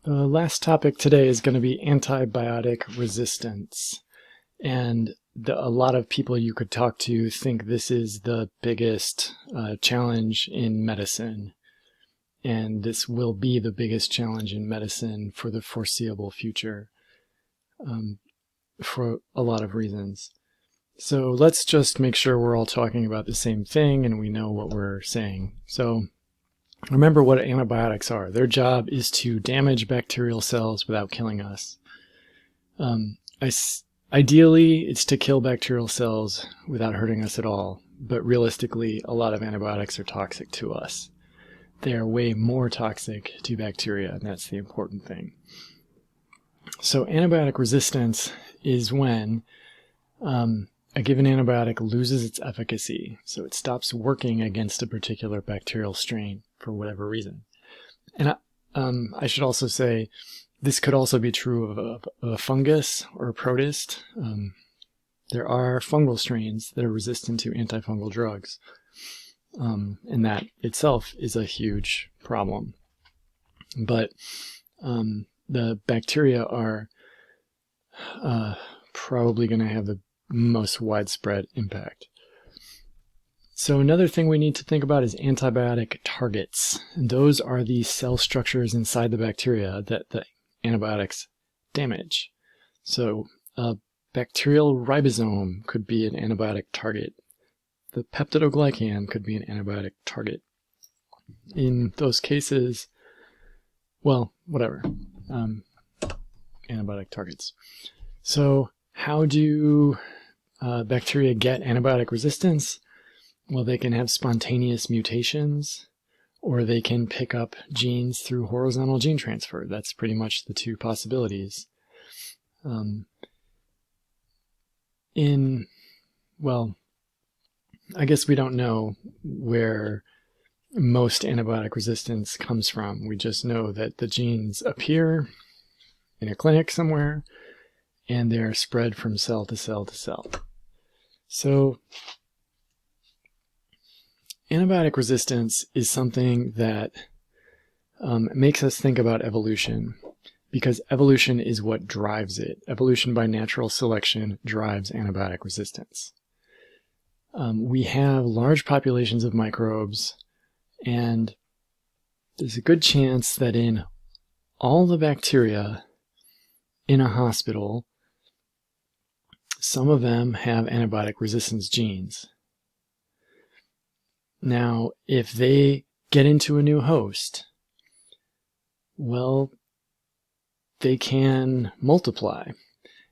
The last topic today is going to be antibiotic resistance. And a lot of people you could talk to think this is the biggest challenge in medicine. And this will be the biggest challenge in medicine for the foreseeable future for a lot of reasons. So let's just make sure we're all talking about the same thing and we know what we're saying. So remember what antibiotics are. Their job is to damage bacterial cells without killing us. Ideally, it's to kill bacterial cells without hurting us at all. But realistically, a lot of antibiotics are toxic to us. They are way more toxic to bacteria, and that's the important thing. So antibiotic resistance is when a given antibiotic loses its efficacy, so it stops working against a particular bacterial strain for whatever reason. And I should also say this could also be true of a fungus or a protist. There are fungal strains that are resistant to antifungal drugs, and that itself is a huge problem. But the bacteria are probably going to have the most widespread impact. So another thing we need to think about is antibiotic targets. And those are the cell structures inside the bacteria that the antibiotics damage. So a bacterial ribosome could be an antibiotic target. The peptidoglycan could be an antibiotic target. In those cases, well, whatever, antibiotic targets. So how do bacteria get antibiotic resistance? Well, they can have spontaneous mutations, or they can pick up genes through horizontal gene transfer. That's pretty much the two possibilities. Well, I guess we don't know where most antibiotic resistance comes from. We just know that the genes appear in a clinic somewhere, and they're spread from cell to cell to cell. So antibiotic resistance is something that makes us think about evolution, because evolution is what drives it. Evolution by natural selection drives antibiotic resistance. We have large populations of microbes, and there's a good chance that in all the bacteria in a hospital, some of them have antibiotic resistance genes. Now, if they get into a new host, well, they can multiply.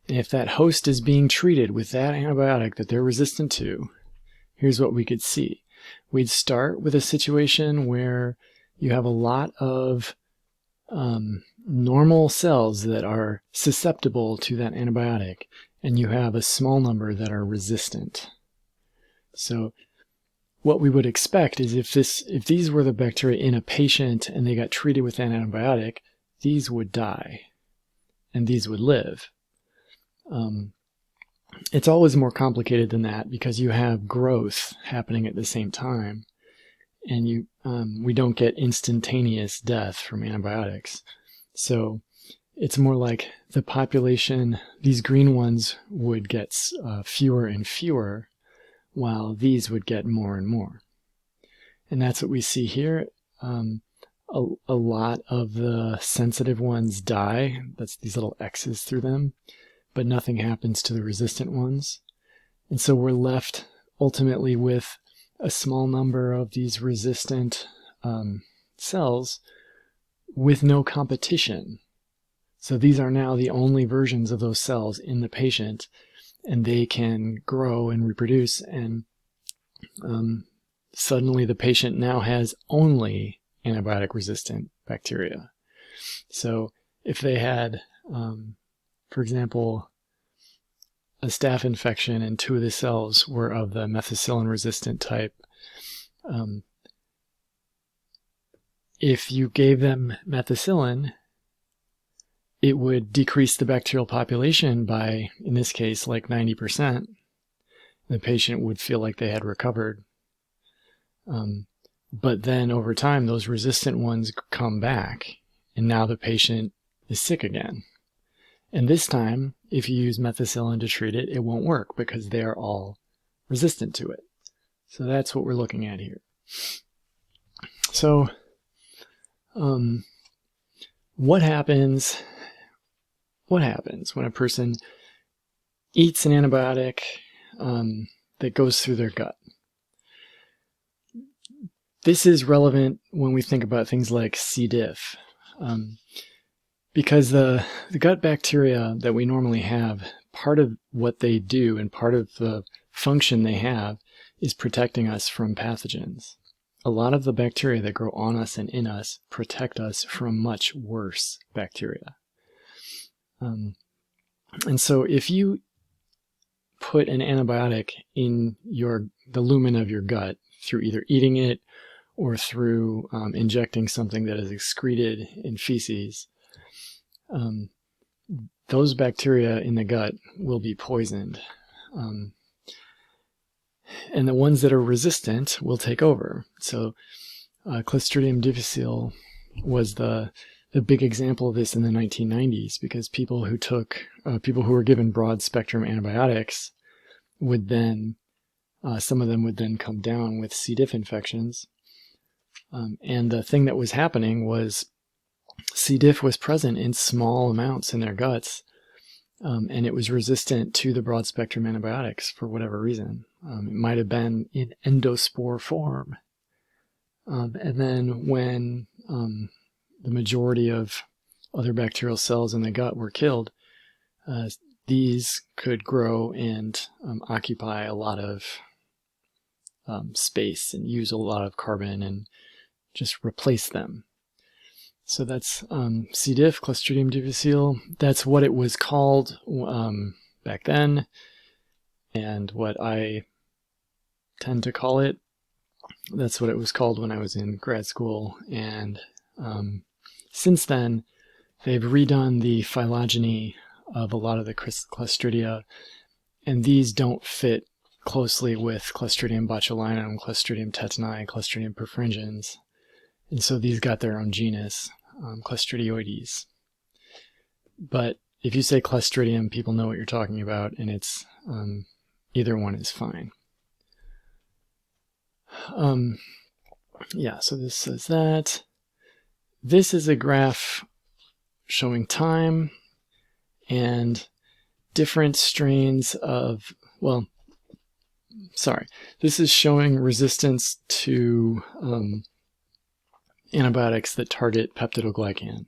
And if that host is being treated with that antibiotic that they're resistant to, here's what we could see. We'd start with a situation where you have a lot of normal cells that are susceptible to that antibiotic, and you have a small number that are resistant. So what we would expect is if these were the bacteria in a patient and they got treated with an antibiotic, these would die and these would live. It's always more complicated than that because you have growth happening at the same time, and we don't get instantaneous death from antibiotics. So it's more like the population, these green ones would get fewer and fewer, while these would get more and more. And that's what we see here. A lot of the sensitive ones die. That's these little X's through them, but nothing happens to the resistant ones. And so we're left ultimately with a small number of these resistant cells with no competition. So these are now the only versions of those cells in the patient, and they can grow and reproduce, and suddenly the patient now has only antibiotic-resistant bacteria. So if they had, for example, a staph infection and two of the cells were of the methicillin-resistant type, if you gave them methicillin, it would decrease the bacterial population by, in this case, like 90%. The patient would feel like they had recovered. But then over time, those resistant ones come back, and now the patient is sick again. And this time, if you use methicillin to treat it, it won't work because they are all resistant to it. So that's what we're looking at here. So, what happens when a person eats an antibiotic that goes through their gut? This is relevant when we think about things like C. diff, because the gut bacteria that we normally have, part of what they do and part of the function they have is protecting us from pathogens. A lot of the bacteria that grow on us and in us protect us from much worse bacteria. And so if you put an antibiotic in the lumen of your gut through either eating it or through injecting something that is excreted in feces, those bacteria in the gut will be poisoned. And the ones that are resistant will take over. So Clostridium difficile was the big example of this in the 1990s, because people who were given broad spectrum antibiotics would then, some of them would then come down with C. diff infections. And the thing that was happening was C. diff was present in small amounts in their guts, and it was resistant to the broad spectrum antibiotics for whatever reason. It might have been in endospore form. And then when the majority of other bacterial cells in the gut were killed, these could grow and occupy a lot of space and use a lot of carbon and just replace them. So that's C. diff, Clostridium difficile. That's what it was called back then, and what I tend to call it. That's what it was called when I was in grad school. And since then, they've redone the phylogeny of a lot of the Clostridia, and these don't fit closely with Clostridium botulinum, Clostridium tetani, Clostridium perfringens. And so these got their own genus, Clostridioides. But if you say Clostridium, people know what you're talking about, and it's either one is fine. Yeah, so this says that. This is a graph showing time and different strains of, this is showing resistance to antibiotics that target peptidoglycan.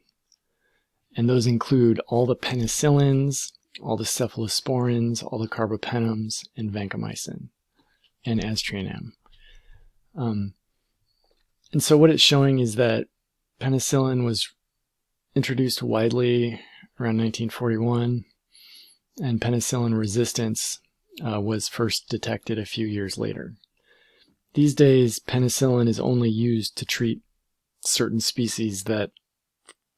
And those include all the penicillins, all the cephalosporins, all the carbapenems, and vancomycin, and aztreonam. And so what it's showing is that penicillin was introduced widely around 1941, and penicillin resistance was first detected a few years later. These days, penicillin is only used to treat certain species that,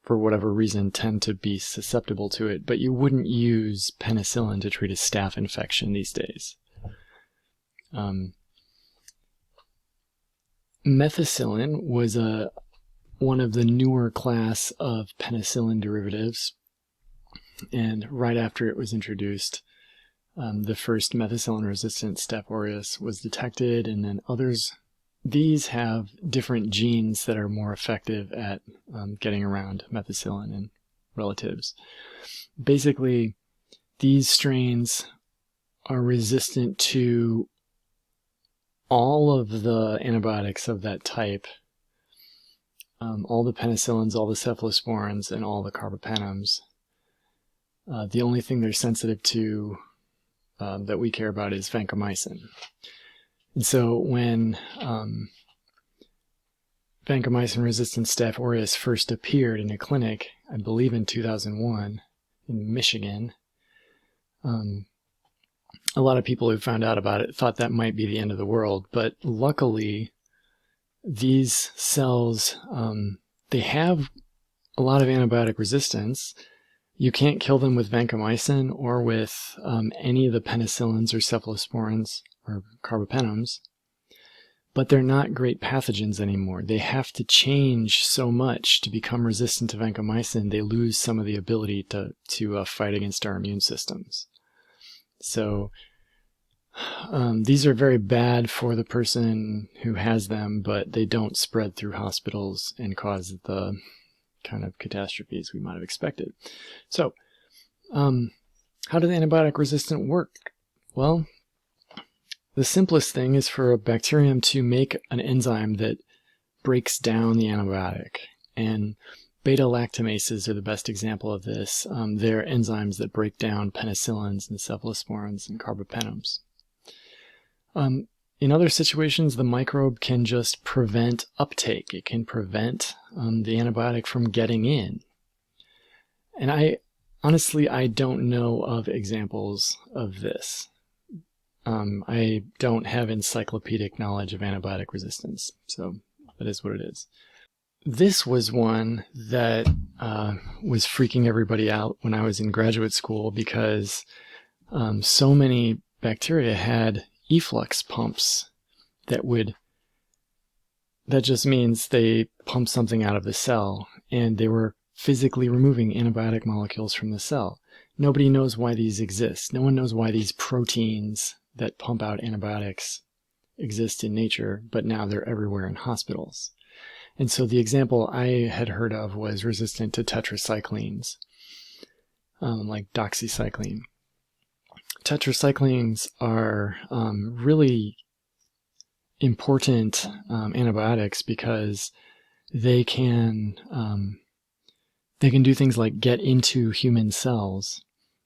for whatever reason, tend to be susceptible to it, but you wouldn't use penicillin to treat a staph infection these days. Methicillin was one of the newer class of penicillin derivatives, and right after it was introduced, the first methicillin-resistant Staph aureus was detected, and then others. These have different genes that are more effective at getting around methicillin and relatives. Basically, these strains are resistant to all of the antibiotics of that type, all the penicillins, all the cephalosporins, and all the carbapenems. The only thing they're sensitive to that we care about is vancomycin. And so when vancomycin-resistant Staph aureus first appeared in a clinic, I believe in 2001 in Michigan, a lot of people who found out about it thought that might be the end of the world. But luckily, these cells, they have a lot of antibiotic resistance. You can't kill them with vancomycin or with any of the penicillins or cephalosporins or carbapenems, but they're not great pathogens anymore. They have to change so much to become resistant to vancomycin. They lose some of the ability to fight against our immune systems. So these are very bad for the person who has them, but they don't spread through hospitals and cause the kind of catastrophes we might have expected. So how do the antibiotic resistant work? Well, the simplest thing is for a bacterium to make an enzyme that breaks down the antibiotic. And beta-lactamases are the best example of this. They're enzymes that break down penicillins and cephalosporins and carbapenems. In other situations, the microbe can just prevent uptake. It can prevent the antibiotic from getting in. And honestly, I don't know of examples of this. I don't have encyclopedic knowledge of antibiotic resistance, so that is what it is. This was one that was freaking everybody out when I was in graduate school because so many bacteria had efflux pumps that just means they pump something out of the cell, and they were physically removing antibiotic molecules from the cell. Nobody knows why these exist. No one knows why these proteins that pump out antibiotics exist in nature, but now they're everywhere in hospitals. And so the example I had heard of was resistant to tetracyclines, like doxycycline. Tetracyclines are really important antibiotics because they can do things like get into human cells.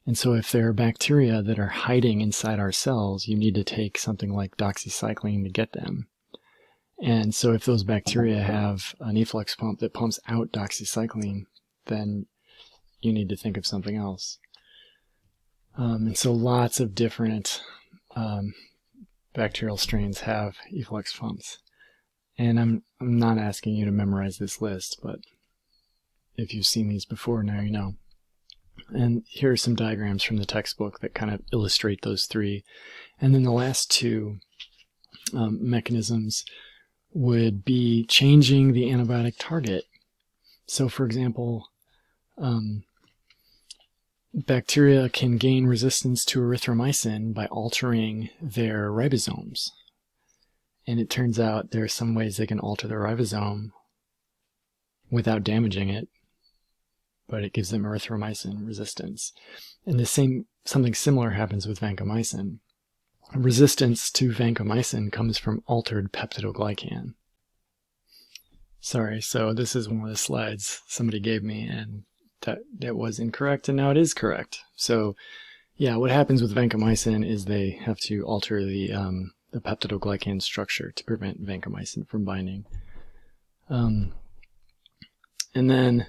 And so if there are bacteria that are hiding inside our cells, you need to take something like doxycycline to get them. And so if those bacteria have an efflux pump that pumps out doxycycline, then you need to think of something else. And so lots of different bacterial strains have efflux pumps. And I'm not asking you to memorize this list, but if you've seen these before, now you know. And here are some diagrams from the textbook that kind of illustrate those three. And then the last two mechanisms would be changing the antibiotic target. So for example, bacteria can gain resistance to erythromycin by altering their ribosomes. And it turns out there are some ways they can alter their ribosome without damaging it, but it gives them erythromycin resistance. And something similar happens with vancomycin. Resistance to vancomycin comes from altered peptidoglycan. Sorry, so this is one of the slides somebody gave me, and that was incorrect, and now it is correct. So yeah, what happens with vancomycin is they have to alter the peptidoglycan structure to prevent vancomycin from binding. And then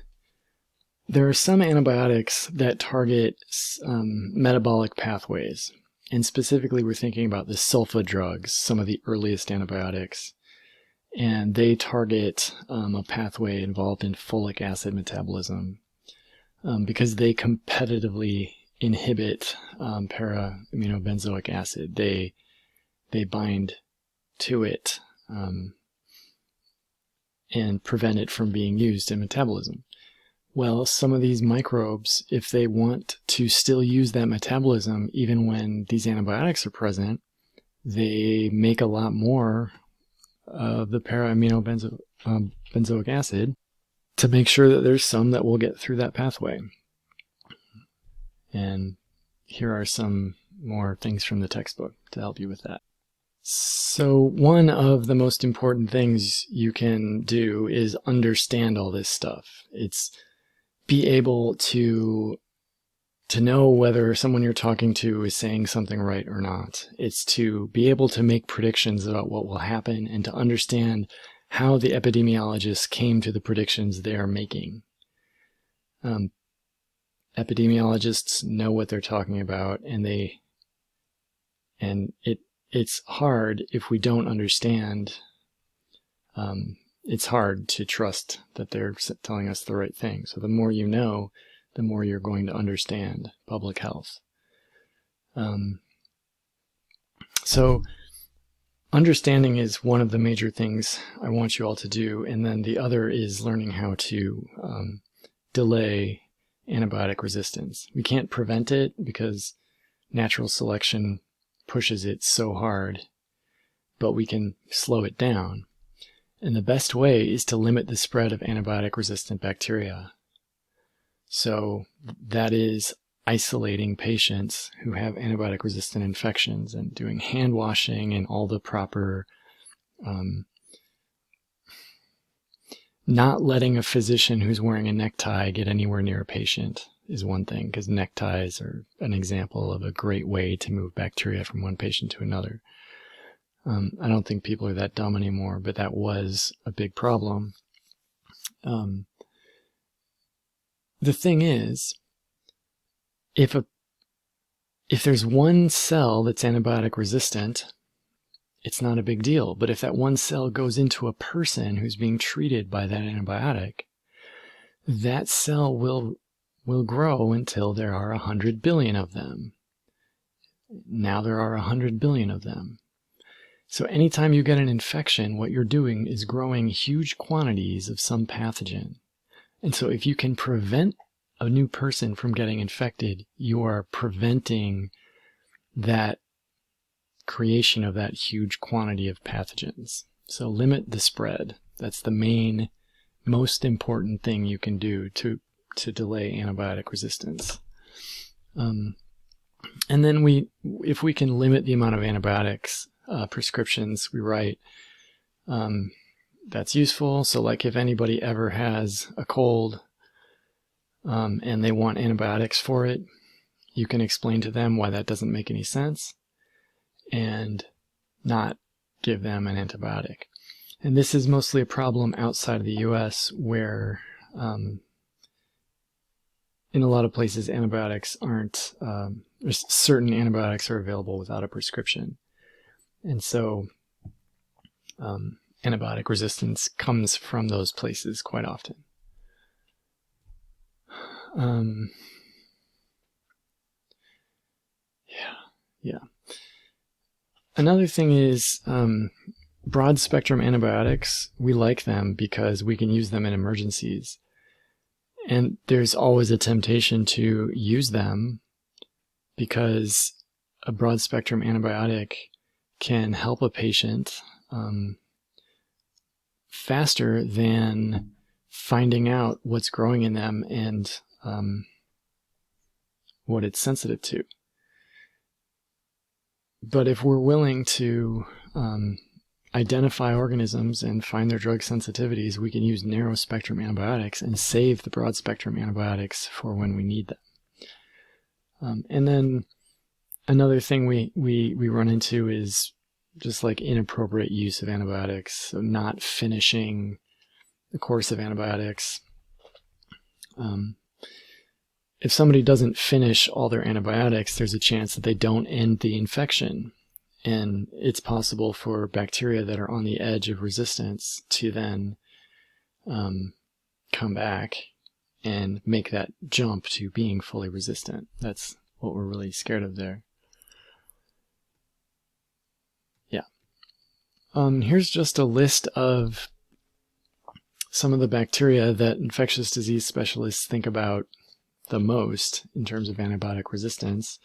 there are some antibiotics that target metabolic pathways. And specifically, we're thinking about the sulfa drugs, some of the earliest antibiotics. And they target a pathway involved in folic acid metabolism because they competitively inhibit para-aminobenzoic acid. They bind to it and prevent it from being used in metabolism. Well, some of these microbes, if they want to still use that metabolism even when these antibiotics are present, they make a lot more of the para-aminobenzoic acid to make sure that there's some that will get through that pathway. And here are some more things from the textbook to help you with that. So one of the most important things you can do is understand all this stuff. It's be able to know whether someone you're talking to is saying something right or not. It's to be able to make predictions about what will happen and to understand how the epidemiologists came to the predictions they are making. Epidemiologists know what they're talking about, and it's hard if we don't understand. It's hard to trust that they're telling us the right thing. So the more you know, the more you're going to understand public health. So understanding is one of the major things I want you all to do, and then the other is learning how to delay antibiotic resistance. We can't prevent it because natural selection pushes it so hard, but we can slow it down. And the best way is to limit the spread of antibiotic-resistant bacteria. So that is isolating patients who have antibiotic-resistant infections and doing hand washing and all the proper, not letting a physician who's wearing a necktie get anywhere near a patient is one thing, because neckties are an example of a great way to move bacteria from one patient to another. I don't think people are that dumb anymore, but that was a big problem. The thing is, if there's one cell that's antibiotic resistant, it's not a big deal. But if that one cell goes into a person who's being treated by that antibiotic, that cell will grow until there are 100 billion of them. Now there are 100 billion of them. So anytime you get an infection, what you're doing is growing huge quantities of some pathogen. And so if you can prevent a new person from getting infected, you are preventing that creation of that huge quantity of pathogens. So limit the spread. That's the main, most important thing you can do to delay antibiotic resistance. And then if we can limit the amount of antibiotics prescriptions we write, that's useful. So like if anybody ever has a cold and they want antibiotics for it, you can explain to them why that doesn't make any sense and not give them an antibiotic. And this is mostly a problem outside of the US, where in a lot of places antibiotics aren't, certain antibiotics are available without a prescription. And so antibiotic resistance comes from those places quite often. Yeah. Another thing is broad spectrum antibiotics. We like them because we can use them in emergencies. And there's always a temptation to use them because a broad spectrum antibiotic can help a patient faster than finding out what's growing in them and what it's sensitive to. But if we're willing to identify organisms and find their drug sensitivities, we can use narrow spectrum antibiotics and save the broad spectrum antibiotics for when we need them. And then another thing we run into is just like inappropriate use of antibiotics, so not finishing the course of antibiotics. If somebody doesn't finish all their antibiotics, there's a chance that they don't end the infection. And it's possible for bacteria that are on the edge of resistance to then come back and make that jump to being fully resistant. That's what we're really scared of there. Yeah. Here's just a list of some of the bacteria that infectious disease specialists think about the most in terms of antibiotic resistance.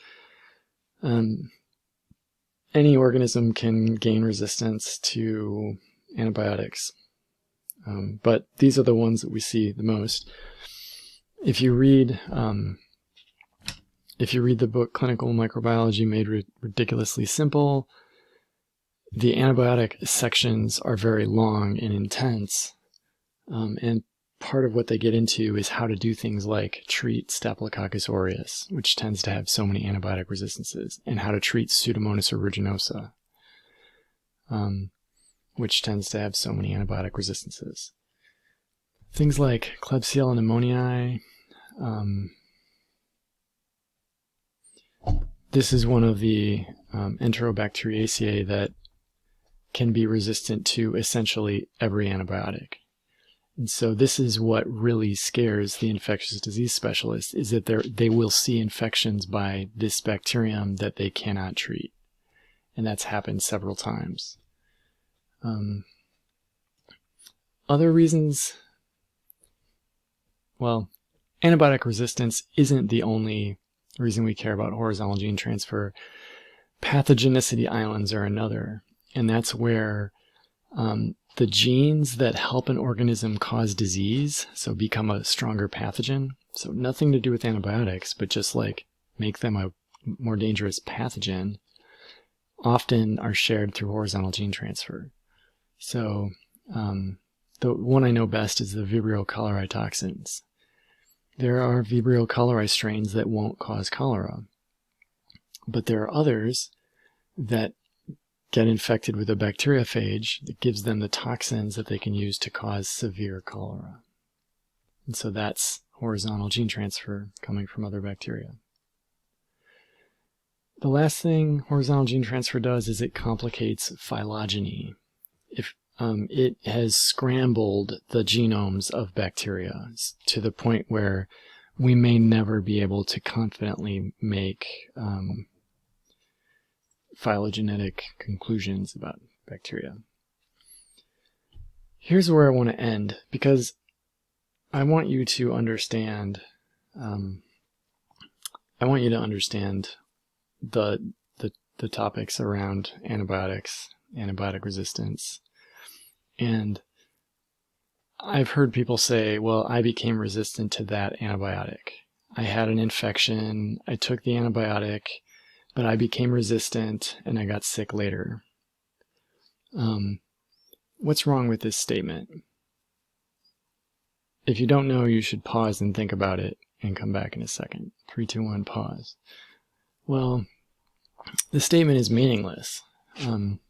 Any organism can gain resistance to antibiotics, but these are the ones that we see the most. If you read the book Clinical Microbiology Made Ridiculously Simple, the antibiotic sections are very long and intense, and part of what they get into is how to do things like treat Staphylococcus aureus, which tends to have so many antibiotic resistances, and how to treat Pseudomonas aeruginosa, which tends to have so many antibiotic resistances. Things like Klebsiella pneumoniae. This is one of the Enterobacteriaceae that can be resistant to essentially every antibiotic. And so this is what really scares the infectious disease specialist, is that they will see infections by this bacterium that they cannot treat. And that's happened several times. Other reasons, well, antibiotic resistance isn't the only reason we care about horizontal gene transfer. Pathogenicity islands are another, and that's where the genes that help an organism cause disease, so become a stronger pathogen, so nothing to do with antibiotics, but just like make them a more dangerous pathogen, often are shared through horizontal gene transfer. So the one I know best is the Vibrio cholerae toxins. There are Vibrio cholerae strains that won't cause cholera, but there are others that get infected with a bacteriophage that gives them the toxins that they can use to cause severe cholera. And so that's horizontal gene transfer coming from other bacteria. The last thing horizontal gene transfer does is it complicates phylogeny. It has scrambled the genomes of bacteria to the point where we may never be able to confidently make phylogenetic conclusions about bacteria. Here's where I want to end, because I want you to understand the topics around antibiotics, antibiotic resistance. And I've heard people say, well, I became resistant to that antibiotic. I had an infection, I took the antibiotic, but I became resistant and I got sick later. What's wrong with this statement? If you don't know, you should pause and think about it and come back in a second. 3, 2, 1, pause. Well, the statement is meaningless.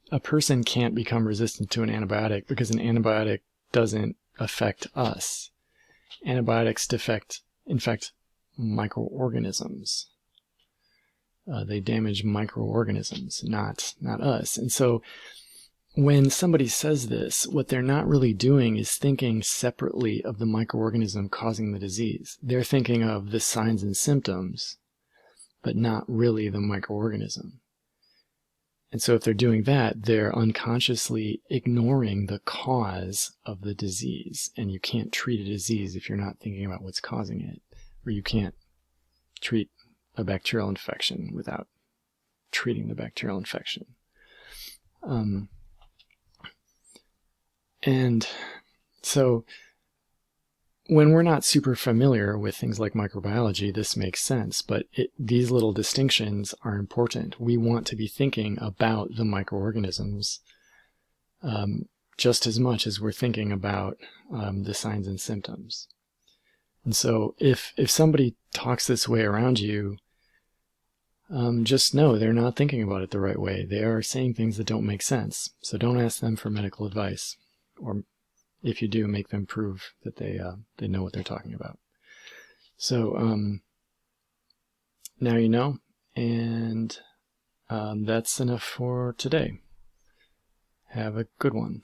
A person can't become resistant to an antibiotic because an antibiotic doesn't affect us. Antibiotics infect microorganisms. They damage microorganisms, not us. And so when somebody says this, what they're not really doing is thinking separately of the microorganism causing the disease. They're thinking of the signs and symptoms, but not really the microorganism. And so if they're doing that, they're unconsciously ignoring the cause of the disease. And you can't treat a disease if you're not thinking about what's causing it. Or you can't treat a bacterial infection without treating the bacterial infection. And so when we're not super familiar with things like microbiology, this makes sense, but these little distinctions are important. We want to be thinking about the microorganisms just as much as we're thinking about the signs and symptoms. And so if somebody talks this way around you, just know they're not thinking about it the right way. They are saying things that don't make sense. So don't ask them for medical advice, or if you do, make them prove that they know what they're talking about. So now you know, and that's enough for today. Have a good one.